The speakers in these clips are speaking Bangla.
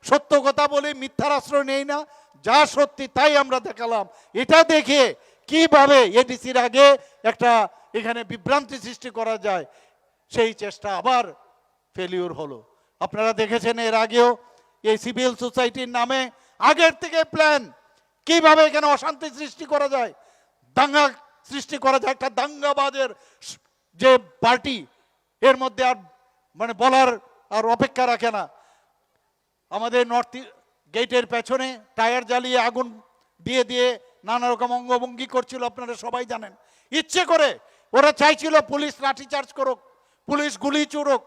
সত্য কথা বলি, মিথ্যার আশ্রয় নেই না, যা সত্যি তাই আমরা দেখালাম। এটা দেখে কিভাবে এডিসির আগে একটা এখানে বিভ্রান্তি সৃষ্টি করা যায় সেই চেষ্টা আবার ফেলিউর হলো। আপনারা দেখেছেন এর আগেও এই সিভিল সোসাইটির নামে আগের থেকে প্ল্যান, কিভাবে এখানে অশান্তি সৃষ্টি করা যায়, দাঙ্গা সৃষ্টি করা যায়। একটা দাঙ্গাবাজের যে পার্টি, এর মধ্যে আর মানে বলার আর অপেক্ষা রাখে না। আমাদের নর্থ গেটের পেছনে টায়ার জ্বালিয়ে আগুন দিয়ে দিয়ে নানা রকম অঙ্গভঙ্গি করছিল, আপনারা সবাই জানেন। ইচ্ছে করে ওরা চাইছিল পুলিশ লাঠিচার্জ করুক, পুলিশ গুলি চুরুক,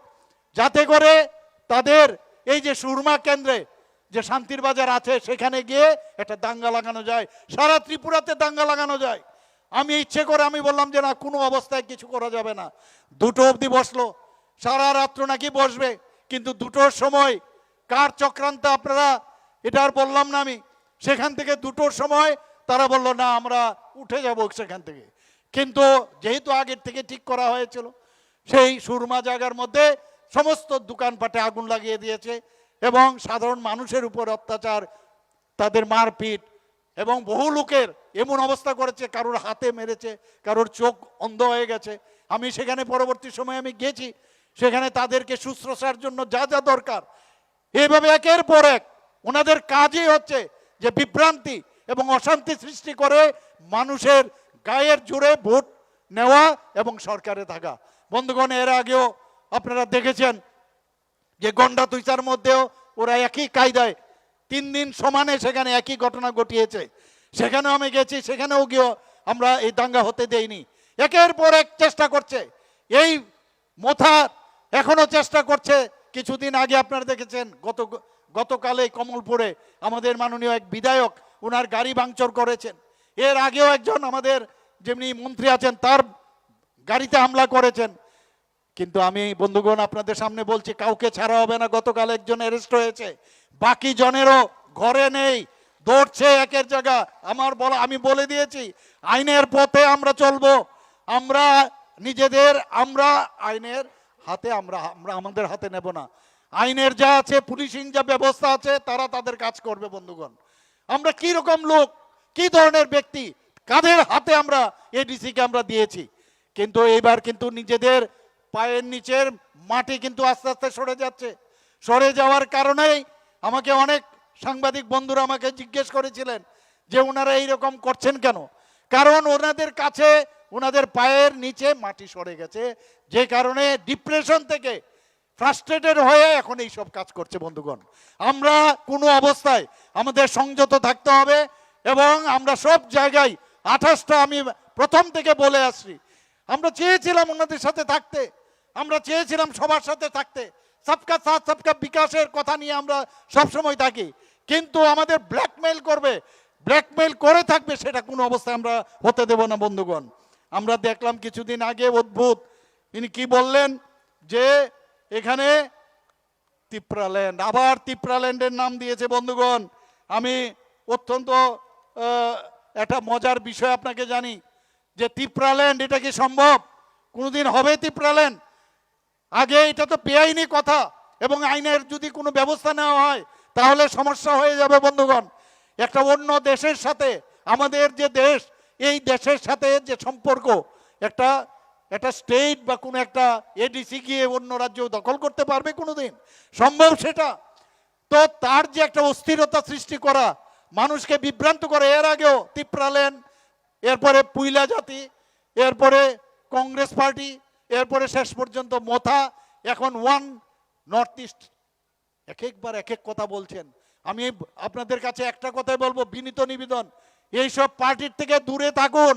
যাতে করে তাদের এই যে সুরমা কেন্দ্রে যে শান্তির বাজার আছে সেখানে গিয়ে একটা দাঙ্গা লাগানো যায়, সারা ত্রিপুরাতে দাঙ্গা লাগানো যায়। আমি ইচ্ছে করে আমি বললাম যে না, কোনো অবস্থায় কিছু করা যাবে না। 2টো অবধি বসলো, সারা রাত্র নাকি বসবে, কিন্তু 2টোর সময় কার চক্রান্ত আপনারা এটা আর বললাম না আমি। সেখান থেকে 2টোর সময় তারা বলল না আমরা উঠে যাব সেখান থেকে। কিন্তু যেহেতু আগের থেকে ঠিক করা হয়েছিল, সেই সুরমা জায়গার মধ্যে সমস্ত দোকানপাটে আগুন লাগিয়ে দিয়েছে এবং সাধারণ মানুষের উপর অত্যাচার, তাদের মারপিট এবং বহু লোকের এমন অবস্থা করেছে, কারোর হাতে মেরেছে, কারোর চোখ অন্ধ হয়ে গেছে। আমি সেখানে পরবর্তী সময়ে আমি গেছি, সেখানে তাদেরকে শুশ্রূষার জন্য যা যা দরকার, এইভাবে একের পর এক ওনাদের কাজই হচ্ছে যে বিভ্রান্তি এবং অশান্তি সৃষ্টি করে মানুষের গায়ের জোরে ভোট নেওয়া এবং সরকারে থাকা। বন্ধুগণ, এর আগেও আপনারা দেখেছেন যে গন্ডা তুইচার মধ্যেও ওরা একই কায়দায় 3 দিন সমানে সেখানে একই ঘটনা ঘটিয়েছে। সেখানেও আমি গেছি, সেখানেও গিয়েও আমরা এই দাঙ্গা হতে দেইনি। একের পর এক চেষ্টা করছে, এই মোথা এখনো চেষ্টা করছে। কিছুদিন আগে আপনারা দেখেছেন গতকালে কমলপুরে আমাদের মাননীয় এক বিধায়ক ওনার গাড়ি ভাঙচুর করেছেন। এর আগেও একজন আমাদের যেমনি মন্ত্রী আছেন তার গাড়িতে হামলা করেছেন। কিন্তু আমি বন্ধুগণ আপনাদের সামনে বলছি, কাউকে ছাড়া হবে না। গতকাল একজন অ্যারেস্ট হয়েছে, বাকি জনেরও ঘরে নেই, দৌড়ছে একের জায়গা। আমি বলে দিয়েছি আইনের পথে আমরা চলবো। আমরা আইনের হাতে আমরা আমাদের হাতে নেব না। আইনের যা আছে, পুলিশিং যা ব্যবস্থা আছে, তারা তাদের কাজ করবে। বন্ধুগণ, আমরা কি রকম লোক, কি ধরনের ব্যক্তি, কাদের হাতে আমরা এডিসি কে আমরা দিয়েছি। কিন্তু এইবার কিন্তু নিজেদের পায়ের নিচের মাটি কিন্তু আস্তে আস্তে সরে যাচ্ছে। সরে যাওয়ার কারণেই আমাকে অনেক সাংবাদিক বন্ধুরা আমাকে জিজ্ঞেস করেছিলেন যে ওনারা এইরকম করছেন কেন। কারণ ওনাদের কাছে ওনাদের পায়ের নিচে মাটি সরে গেছে, যে কারণে ডিপ্রেশন থেকে ফ্রাস্ট্রেটেড হয়ে এখন এই সব কাজ করছে। বন্ধুগণ, আমরা কোনো অবস্থায় আমাদের সংযত থাকতে হবে এবং আমরা সব জায়গায় 28টা আমি প্রথম থেকে বলে আসছি, আমরা চেয়েছিলাম ওনাদের সাথে থাকতে, আমরা চেয়েছিলাম সবার সাথে থাকতে, সবকা সাথ সবকা বিকাশের কথা নিয়ে আমরা সবসময় থাকি। কিন্তু আমাদের ব্ল্যাকমেইল করে থাকবে, সেটা কোনো অবস্থায় আমরা হতে দেব না। বন্ধুগণ, আমরা দেখলাম কিছুদিন আগে অদ্ভুত, ইনি কি বললেন যে এখানে তিপ্রাল্যান্ড, আবার তিপ্রাল্যান্ডের নাম দিয়েছে। বন্ধুগণ, আমি অত্যন্ত একটা মজার বিষয় আপনাকে জানি যে তিপ্রাল্যান্ড এটা কি সম্ভব? কোনোদিন হবে তিপ্রাল্যান্ড? আগে এটা তো বেআইনি কথা এবং আইনের যদি কোনো ব্যবস্থা নেওয়া হয় তাহলে সমস্যা হয়ে যাবে। বন্ধুগণ, একটা অন্য দেশের সাথে আমাদের যে দেশ, এই দেশের সাথে যে সম্পর্ক, একটা স্টেট বা কোনো একটা এডিসি গিয়ে অন্য রাজ্য দখল করতে পারবে কোনোদিন? সম্ভব সেটা? তো তার যে একটা অস্থিরতা সৃষ্টি করা, মানুষকে বিভ্রান্ত করে, এর আগেও তিপ্রাল্যান্ড, এরপরে পুইলা জাতি, এরপরে কংগ্রেস পার্টি, এরপরে শেষ পর্যন্ত মোথা, এখন ওয়ান নর্থ ইস্ট, একবার এক এক কথা বলছেন। আমি আপনাদের কাছে একটা কথাই বলবো, বিনীত নিবেদন, এইসব পার্টির থেকে দূরে থাকুন।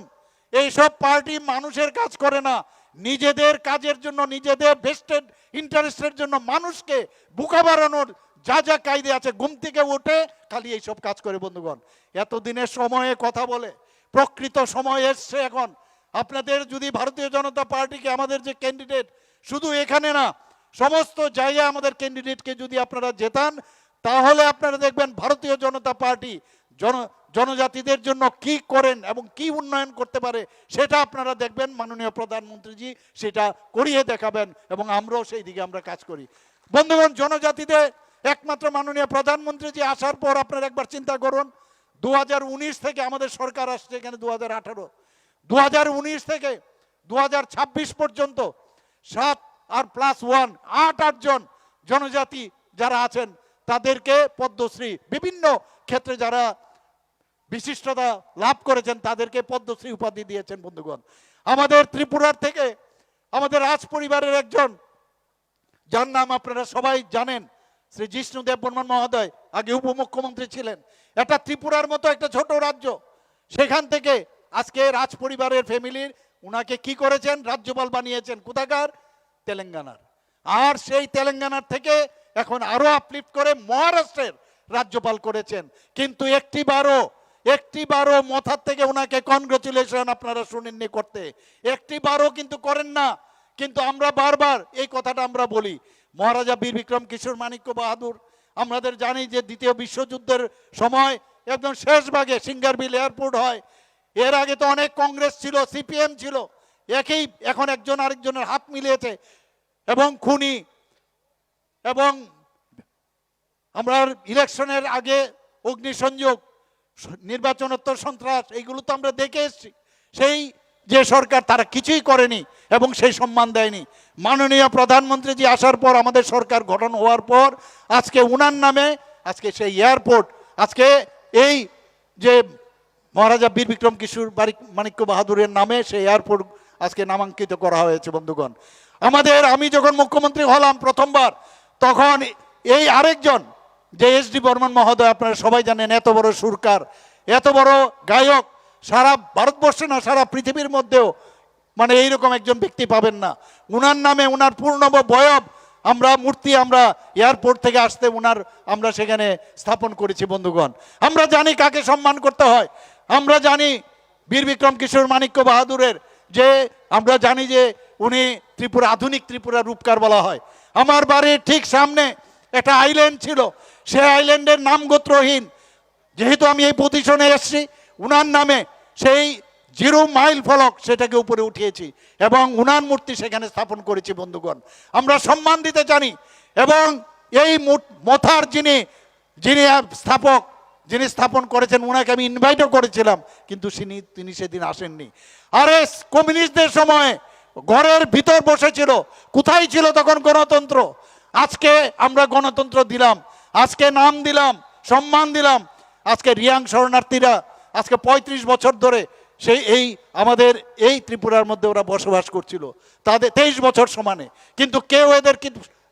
এইসব পার্টি মানুষের কাজ করে না, নিজেদের কাজের জন্য, নিজেদের ভেস্টেড ইন্টারেস্টের জন্য মানুষকে বোকা বাড়ানোর যা যা কায়দে আছে, ঘুম থেকে উঠে খালি এইসব কাজ করে। বন্ধুগণ, এতদিনের সময়ে কথা বলে প্রকৃত সময় এসছে এখন। আপনাদের যদি ভারতীয় জনতা পার্টিকে, আমাদের যে ক্যান্ডিডেট, শুধু এখানে না সমস্ত জায়গায় আমাদের ক্যান্ডিডেটকে যদি আপনারা জেতান, তাহলে আপনারা দেখবেন ভারতীয় জনতা পার্টি জনজাতিদের জন্য কি করেন এবং কি উন্নয়ন করতে পারে, সেটা আপনারা দেখবেন। মাননীয় প্রধানমন্ত্রীজি সেটা করিয়ে দেখাবেন এবং আমরাও সেই দিকে আমরা কাজ করি। বন্ধুগণ, জনজাতিদের একমাত্র মাননীয় প্রধানমন্ত্রী যে আসার পর আপনারা একবার চিন্তা করুন, 2019 থেকে আমাদের সরকার আসছে, এখানে 2018, 2019 থেকে 2026 পর্যন্ত 7 আর +1 8 জন জনজাতি যারা আছেন তাদেরকে পদ্মশ্রী, বিভিন্ন ক্ষেত্রে যারা বিশিষ্টতা লাভ করেছেন তাদেরকে পদ্মশ্রী উপাধি দিয়েছেন বন্ধুগণ। আমাদের ত্রিপুরার থেকে আমাদের রাজ পরিবারের একজন, যার নাম আপনারা সবাই জানেন, শ্রী জিষ্ণু দেববর্মন মহোদয়, আগে উপমুখ্যমন্ত্রী ছিলেন। এটা ত্রিপুরার মতো একটা ছোট রাজ্য, সেখান থেকে আজকে রাজ পরিবারের ফ্যামিলির উনাকে কি করেছেন, রাজ্যপাল বানিয়েছেন কোথাকার, তেলেঙ্গানার। আর সেই তেলেঙ্গানার থেকে এখন আরো আপলিফট করে মহারাষ্ট্রের রাজ্যপাল করেছেন। কিন্তু একটিবারও মাথার থেকে ওনাকে কনগ্রাচুলেশন আপনারা শুনেননি করতে, একটিবারও কিন্তু করেন না। কিন্তু আমরা বারবার এই কথাটা আমরা বলি, মহারাজা বীর বিক্রম কিশোর মাণিক্য বাহাদুর, আমাদের জানি যে দ্বিতীয় বিশ্বযুদ্ধের সময় একদম শেষ ভাগে সিঙ্গারবিল এয়ারপোর্ট হয়। এর আগে তো অনেক কংগ্রেস ছিল, সিপিএম ছিল, এখন একজন আরেকজনের হাত মিলিয়েছে এবং খুনি, এবং আমরা ইলেকশনের আগে অগ্নিসংযোগ, নির্বাচনোত্তর সন্ত্রাস, এইগুলো তো আমরা দেখে এসেছি। সেই যে সরকার তারা কিছুই করেনি এবং সেই সম্মান দেয়নি। মাননীয় প্রধানমন্ত্রী জি আসার পর, আমাদের সরকার গঠন হওয়ার পর আজকে উনার নামে আজকে সেই এয়ারপোর্ট, আজকে এই যে মহারাজা বীর বিক্রম কিশোর মাণিক্য বাহাদুরের নামে সেই এয়ারপোর্ট আজকে নামাঙ্কিত করা হয়েছে বন্ধুগণ। আমি যখন মুখ্যমন্ত্রী হলাম প্রথমবার, তখন এই আরেকজন যে এস.ডি. বর্মন মহোদয়, আপনারা সবাই জানেন, এত বড় সুরকার, এত বড় গায়ক, সারা ভারতবর্ষে না সারা পৃথিবীর মধ্যেও মানে এইরকম একজন ব্যক্তি পাবেন না। উনার নামে উনার পূর্ণব বয়ব মূর্তি আমরা এয়ারপোর্ট থেকে আসতে আমরা সেখানে স্থাপন করেছি বন্ধুগণ। আমরা জানি কাকে সম্মান করতে হয়, আমরা জানি বীর বিক্রম কিশোর মাণিক্য বাহাদুরের যে, আমরা জানি যে উনি ত্রিপুরা, আধুনিক ত্রিপুরা রূপকার বলা হয়। আমার বাড়ির ঠিক সামনে একটা আইল্যান্ড ছিল, সেই আইল্যান্ডের নাম গোত্রহীন, যেহেতু আমি এই পজিশনে এসেছি, উনার নামে সেই 0 মাইল ফলক সেটাকে উপরে উঠিয়েছি এবং উনার মূর্তি সেখানে স্থাপন করেছি বন্ধুগণ। আমরা সম্মান দিতে জানি এবং এই মথার যিনি স্থাপক, যিনি স্থাপন করেছেন, উনাকে আমি ইনভাইটও করেছিলাম, কিন্তু তিনি সেদিন আসেননি। আরে কমিউনিস্টদের সময় ঘরের ভিতর বসেছিল, কোথায় ছিল তখন গণতন্ত্র? আজকে আমরা গণতন্ত্র দিলাম, আজকে নাম দিলাম, সম্মান দিলাম। আজকে রিয়াং শরণার্থীরা আজকে 35 বছর ধরে আমাদের এই ত্রিপুরার মধ্যে ওরা বসবাস করছিল, তাদের 23 বছর সমানে, কিন্তু কেউ এদের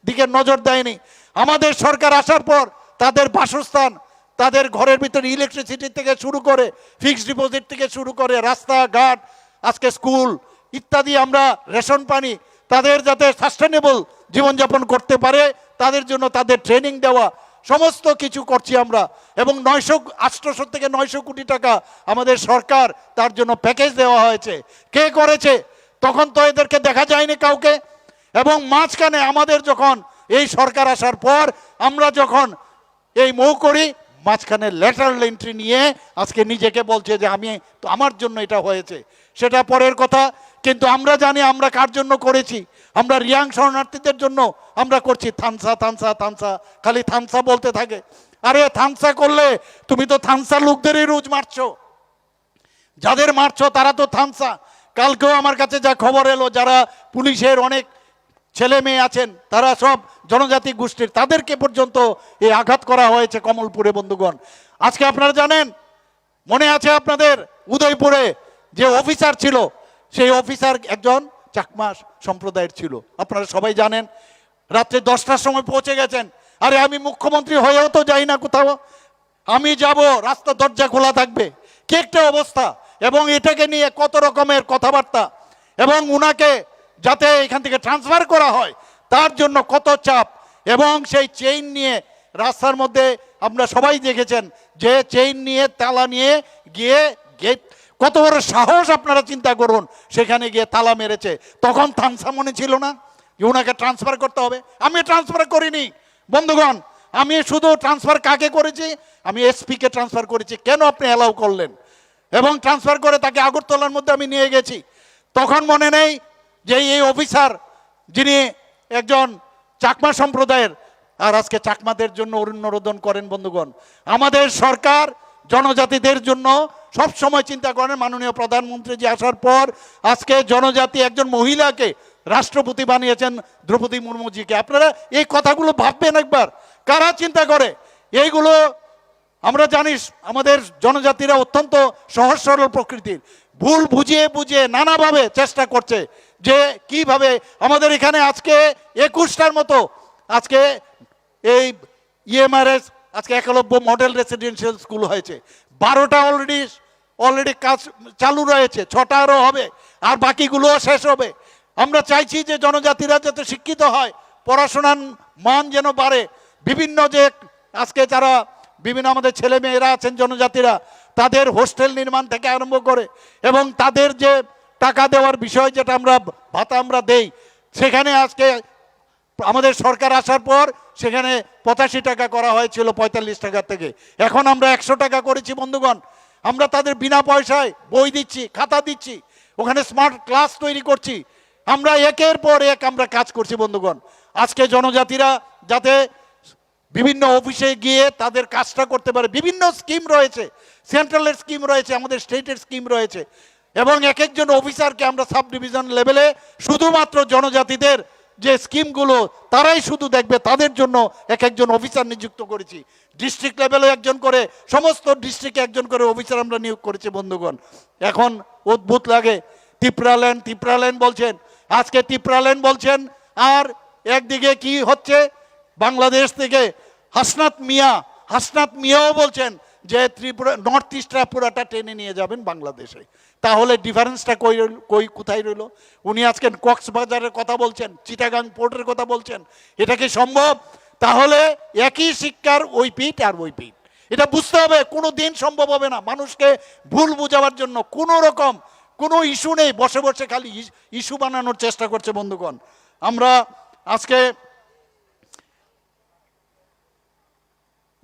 দিকে নজর দেয়নি। আমাদের সরকার আসার পর তাদের বাসস্থান, তাদের ঘরের ভিতরে ইলেকট্রিসিটি থেকে শুরু করে, ফিক্সড ডিপোজিট থেকে শুরু করে, রাস্তাঘাট, আজকে স্কুল ইত্যাদি, আমরা রেশন পানি, তাদের যাতে সাস্টেনেবল জীবনযাপন করতে পারে তাদের জন্য তাদের ট্রেনিং দেওয়া, সমস্ত কিছু করছি আমরা। এবং 800 থেকে 900 কোটি টাকা আমাদের সরকার তার জন্য প্যাকেজ দেওয়া হয়েছে। কে করেছে? তখন তো এদেরকে দেখা যায়নি কাউকে। এবং মাঝখানে আমাদের যখন এই সরকার আসার পর আমরা যখন এই মৌ করি, মাঝখানে লেটারাল এন্ট্রি নিয়ে আজকে নিজেকে বলছে যে আমার জন্য এটা হয়েছে, সেটা পরের কথা। কিন্তু আমরা জানি আমরা কার জন্য করেছি। আমরা রিয়াং শরণার্থীদের জন্য আমরা করছি। থানসা থানসা থানসা, খালি থানসা বলতে থাকে। আরে থানসা করলে তুমি তো থানসা লোকদেরই রোজ মারছো, যাদের মারছো তারা তো থানসা। কালকেও আমার কাছে যা খবর এলো, যারা পুলিশের অনেক ছেলে মেয়ে আছেন তারা সব জনজাতি গোষ্ঠীর, তাদেরকে পর্যন্ত এই আঘাত করা হয়েছে কমলপুরে বন্ধুগণ। আজকে আপনারা জানেন, মনে আছে আপনাদের, উদয়পুরে যে অফিসার ছিল, সেই অফিসার একজন চাকমা সম্প্রদায়ের ছিল, আপনারা সবাই জানেন। রাত্রে 10টার সময় পৌঁছে গেছেন। আরে আমি মুখ্যমন্ত্রী হয়েও তো যাই না কোথাও, আমি যাব, রাস্তা দরজা খোলা থাকবে, কি একটা অবস্থা। এবং এটাকে নিয়ে কত রকমের কথাবার্তা, এবং উনাকে যাতে এখান থেকে ট্রান্সফার করা হয় তার জন্য কত চাপ। এবং সেই চেইন নিয়ে রাস্তার মধ্যে আমরা সবাই দেখেছেন যে চেইন নিয়ে, তালা নিয়ে গিয়ে গেট, কত বড় সাহস আপনারা চিন্তা করুন, সেখানে গিয়ে তালা মেরেছে। তখন থানসা মনে ছিল না যে ওনাকে ট্রান্সফার করতে হবে? আমি ট্রান্সফার করিনি বন্ধুগণ, আমি শুধু ট্রান্সফার কাকে করেছি? আমি এসপিকে ট্রান্সফার করেছি। কেন আপনি অ্যালাউ করলেন? এবং ট্রান্সফার করে তাকে আগরতলার মধ্যে আমি নিয়ে গেছি। তখন মনে নেই যে এই অফিসার যিনি একজন চাকমা সম্প্রদায়ের, আর আজকে চাকমাদের জন্য অরণ্যরোদন করেন বন্ধুগণ। আমাদের সরকার জনজাতিদের জন্য সব সময় চিন্তা করেন। মাননীয় প্রধানমন্ত্রী যে আসার পর আজকে জনজাতি একজন মহিলাকে রাষ্ট্রপতি বানিয়েছেন, দ্রৌপদী মুর্মুজিকে। আপনারা এই কথাগুলো ভাববেন একবার, কারা চিন্তা করে এইগুলো? আমরা জানি আমাদের জনজাতিরা অত্যন্ত সহজ সরল প্রকৃতির, ভুল বুঝিয়ে বুঝিয়ে নানাভাবে চেষ্টা করছে যে কিভাবে আমাদের এখানে আজকে 21টার মতো আজকে এই ইএমআরএস আজকে একলব্য মডেল রেসিডেন্সিয়াল স্কুল হয়েছে, 12টা অলরেডি কাজ চালু রয়েছে, 6টা আরও হবে, আর বাকিগুলোও শেষ হবে। আমরা চাইছি যে জনজাতিরা যাতে শিক্ষিত হয়, পড়াশোনার মান যেন বাড়ে। বিভিন্ন যে আজকে যারা বিভিন্ন আমাদের ছেলে মেয়েরা আছেন জনজাতিরা, তাদের হোস্টেল নির্মাণ থেকে আরম্ভ করে এবং তাদের যে টাকা দেওয়ার বিষয় যেটা আমরা ভাতা আমরা দেই, সেখানে আজকে আমাদের সরকার আসার পর সেখানে 85 টাকা করা হয়েছিল 45 টাকা থেকে, এখন আমরা 100 টাকা করেছি বন্ধুগণ। আমরা তাদের বিনা পয়সায় বই দিচ্ছি, খাতা দিচ্ছি, ওখানে স্মার্ট ক্লাস তৈরি করছি। আমরা একের পর এক আমরা কাজ করছি বন্ধুগণ। আজকে জনজাতিরা যাতে বিভিন্ন অফিসে গিয়ে তাদের কাজটা করতে পারে, বিভিন্ন স্কিম রয়েছে, সেন্ট্রালের স্কিম রয়েছে, আমাদের স্টেটের স্কিম রয়েছে, এবং এক একজন অফিসারকে আমরা সাব ডিভিশন লেভেলে শুধুমাত্র জনজাতিদের যে স্কিমগুলো তারাই শুধু দেখবে, তাদের জন্য এক একজন অফিসার নিযুক্ত করেছি। ডিস্ট্রিক্ট লেভেলে একজন করে, সমস্ত ডিস্ট্রিক্টে একজন করে অফিসার আমরা নিয়োগ করেছি বন্ধুগণ। এখন অদ্ভুত লাগে, টিপ্রাল্যান্ড বলছেন, আজকে টিপ্রাল্যান্ড বলছেন, আর একদিকে কি হচ্ছে বাংলাদেশ থেকে হাসনাত মিয়াও বলছেন যে ত্রিপুরা নর্থ ইস্টটা পুরাটা টেনে নিয়ে যাবেন বাংলাদেশে। তাহলে ডিফারেন্সটা কোথায় রইল? উনি আজকে কক্সবাজারের কথা বলছেন, চিটাগাং পোর্টের কথা বলছেন, এটা কি সম্ভব? তাহলে একই শিক্ষার ওই পিঠ আর ওই পিঠ, এটা বুঝতে হবে। কোনো দিন সম্ভব হবে না। মানুষকে ভুল বোঝাবার জন্য কোনো রকম কোনো ইস্যু নেই, বসে বসে খালি ইস্যু বানানোর চেষ্টা করছে বন্ধুগণ। আমরা আজকে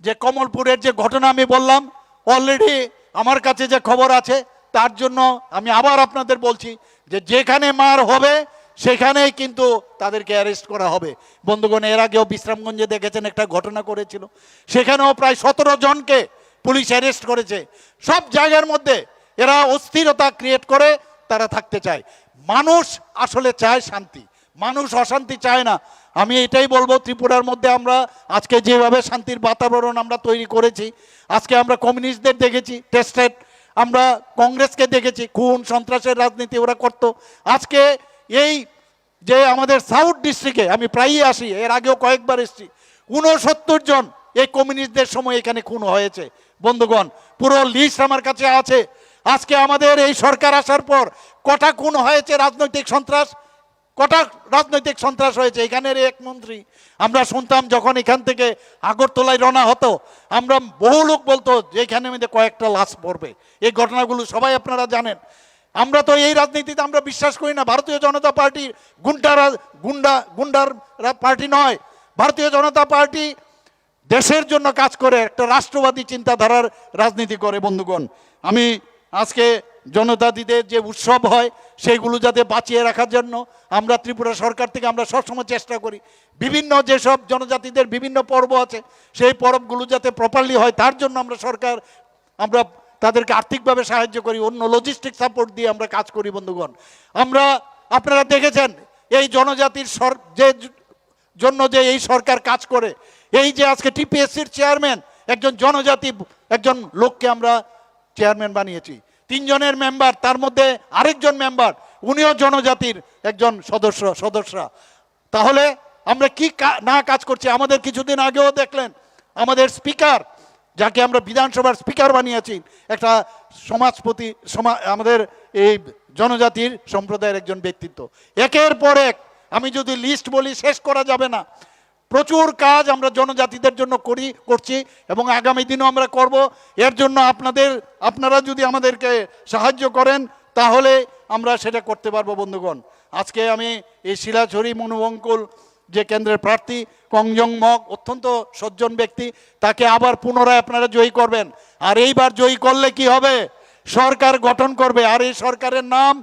যে কমলপুরের যে ঘটনা আমি বললাম, অলরেডি আমার কাছে যে খবর আছে তার জন্য আমি আবার আপনাদের বলছি যে যেখানে মার হবে সেখানেই কিন্তু তাদেরকে অ্যারেস্ট করা হবে বন্ধুগণ। এর আগেও বিশ্রামগঞ্জে দেখেছেন একটা ঘটনা করেছিল, সেখানেও প্রায় 17 জনকে পুলিশ অ্যারেস্ট করেছে। সব জায়গার মধ্যে এরা অস্থিরতা ক্রিয়েট করে তারা থাকতে চায়। মানুষ আসলে চায় শান্তি, মানুষ অশান্তি চায় না। আমি এটাই বলবো, ত্রিপুরার মধ্যে আমরা আজকে যেভাবে শান্তির বাতাবরণ আমরা তৈরি করেছি, আজকে আমরা কমিউনিস্টদের দেখেছি টেস্টেড, আমরা কংগ্রেসকে দেখেছি খুন সন্ত্রাসের রাজনীতি ওরা করতো। আজকে এই যে আমাদের সাউথ ডিস্ট্রিক্টে আমি প্রায়ই আসি, এর আগেও কয়েকবার এসেছি, 69 জন এই কমিউনিস্টদের সময় এখানে খুন হয়েছে বন্ধুগণ। পুরো লিস্ট আমার কাছে আছে। আজকে আমাদের এই সরকার আসার পর কটা খুন হয়েছে রাজনৈতিক সন্ত্রাস, কটা রাজনৈতিক সন্ত্রাস হয়েছে। এখানের এক মন্ত্রী আমরা শুনতাম যখন এখান থেকে আগরতলায় রওনা হতো, আমরা বহু লোক বলতো যে এখানে মধ্যে কয়েকটা লাশ পড়বে। এই ঘটনাগুলো সবাই আপনারা জানেন। আমরা তো এই রাজনীতিতে আমরা বিশ্বাস করি না। ভারতীয় জনতা পার্টি গুন্ডার পার্টি নয়। ভারতীয় জনতা পার্টি দেশের জন্য কাজ করে, একটা রাষ্ট্রবাদী চিন্তাধারার রাজনীতি করে বন্ধুগণ। আমি আজকে জনজাতিদের যে উৎসব হয় সেইগুলো যাতে বাঁচিয়ে রাখার জন্য আমরা ত্রিপুরা সরকার থেকে আমরা সবসময় চেষ্টা করি, বিভিন্ন যেসব জনজাতিদের বিভিন্ন পর্ব আছে সেই পর্বগুলো যাতে প্রপারলি হয় তার জন্য আমরা তাদেরকে আর্থিকভাবে সাহায্য করি, অন্য লজিস্টিক সাপোর্ট দিয়ে আমরা কাজ করি বন্ধুগণ। আপনারা দেখেছেন এই জনজাতির যে জন্য যে এই সরকার কাজ করে, এই যে আজকে টিপিএসসির চেয়ারম্যান একজন জনজাতি একজন লোককে আমরা চেয়ারম্যান বানিয়েছি, 3 জনের মেম্বার, তার মধ্যে আরেকজন মেম্বার উনিও জনজাতির একজন সদস্যরা। তাহলে আমরা কি না কাজ করছি? আমাদের কিছুদিন আগেও দেখলেন আমাদের স্পিকার, যাকে আমরা বিধানসভার স্পিকার বানিয়েছি, একটা আমাদের এই জনজাতির সম্প্রদায়ের একজন ব্যক্তিত্ব। একের পর এক আমি যদি লিস্ট বলি শেষ করা যাবে না। প্রচুর কাজ আমরা জনজাতিদের জন্য করছি এবং আগামী দিনও আমরা করব। এর জন্য আপনারা যদি আমাদেরকে সাহায্য করেন তাহলে আমরা সেটা করতে পারবো বন্ধুগণ। আজকে আমি এই শিলাঝড়ি মনুবঙ্কুল যে কেন্দ্রের প্রার্থী কংজং মগ অত্যন্ত সজ্জন ব্যক্তি, তাকে আবার পুনরায় আপনারা জয়ী করবেন। আর এইবার জয়ী করলে কি হবে? সরকার গঠন করবে, আর এই সরকারের নাম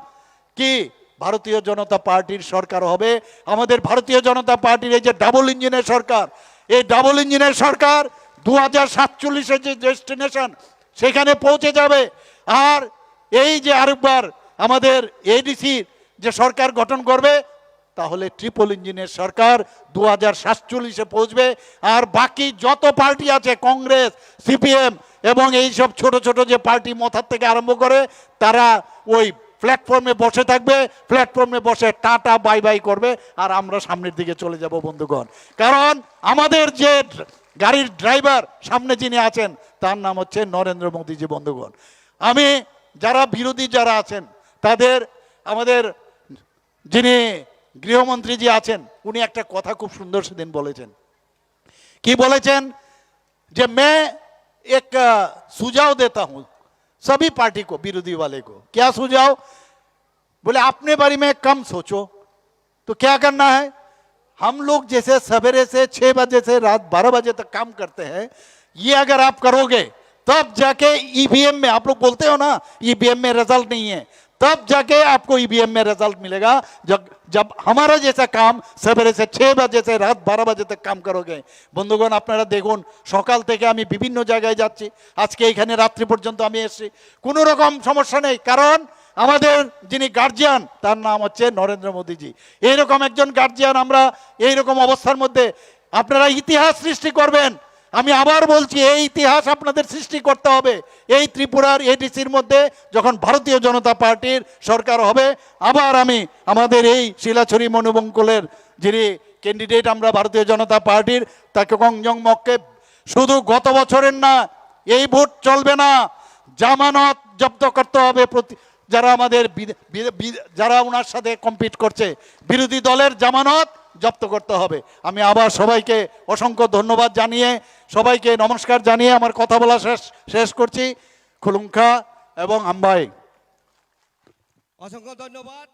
কি? ভারতীয় জনতা পার্টির সরকার হবে। আমাদের ভারতীয় জনতা পার্টির এই যে ডাবল ইঞ্জিনের সরকার, এই ডাবল ইঞ্জিনের সরকার 2047-এর যে ডেস্টিনেশন সেখানে পৌঁছে যাবে। আর এই যে আরেকবার আমাদের এডিসি যে সরকার গঠন করবে, তাহলে ট্রিপল ইঞ্জিনের সরকার 2047-এ পৌঁছবে। আর বাকি যত পার্টি আছে, কংগ্রেস, সিপিএম এবং এই সব ছোট ছোট যে পার্টি মথার থেকে আরম্ভ করে, তারা ওই প্ল্যাটফর্মে বসে থাকবে, প্ল্যাটফর্মে বসে টাটা বাই বাই করবে, আর আমরা সামনের দিকে চলে যাব বন্ধুগণ। কারণ আমাদের যে গাড়ির ড্রাইভার সামনে যিনি আছেন তার নাম হচ্ছে নরেন্দ্র মোদীজি বন্ধুগণ। আমি যারা বিরোধী যারা আছেন তাদের, আমাদের যিনি গৃহমন্ত্রী জি আছেন, উনি একটা কথা খুব সুন্দর সেদিন বলেছেন। কি বলেছেন? যে मैं एक सुझाव देता हूं सभी पार्टी को, विरोधी वाले को। क्या सुझाव? बोले अपने बारे में कम सोचो। तो क्या करना है? हम लोग जैसे सवेरे से 6 बजे से रात 12 बजे तक काम करते हैं, ये अगर आप करोगे तब जाके ईवीएम में, आप लोग बोलते हो ना ईवीएम में रिजल्ट नहीं है, तब जाके आपको ईवीएम में रिजल्ट मिलेगा। जब हमारा जैसा काम सवेरे से 6 बजे से रात 12 बजे तक काम करोगे। বন্ধুগণ আপনারা দেখুন, সকাল থেকে আমি বিভিন্ন জায়গায় যাচ্ছি, আজকে এখানে রাত্রি পর্যন্ত আমি এসেছি, কোনো রকম সমস্যা নেই। কারণ আমাদের যিনি গার্জিয়ান তার নাম হচ্ছে নরেন্দ্র মোদীজি। এইরকম একজন গার্জিয়ান আমরা এইরকম অবস্থার মধ্যে, আপনারা ইতিহাস সৃষ্টি করবেন। আমি আবার বলছি, এই ইতিহাস আপনাদের সৃষ্টি করতে হবে। এই ত্রিপুরার এডিসির মধ্যে যখন ভারতীয় জনতা পার্টির সরকার হবে, আবার আমি আমাদের এই শিলাছড়ি মনুবঙ্কুলের যিনি ক্যান্ডিডেট আমরা ভারতীয় জনতা পার্টির, তাকে কংজং মককে শুধু গত বছরের না, এই ভোট চলবে না, জামানত জব্দ করতে হবে। যারা আমাদের যারা ওনার সাথে কম্পিট করছে, বিরোধী দলের জামানত জব্দ করতে হবে। আমি আবার সবাইকে অসংখ্য ধন্যবাদ জানিয়ে, সবাইকে নমস্কার জানিয়ে আমার কথা বলা শেষ করছি। খুলুঙ্খা এবং আম্বাই। অসংখ্য ধন্যবাদ।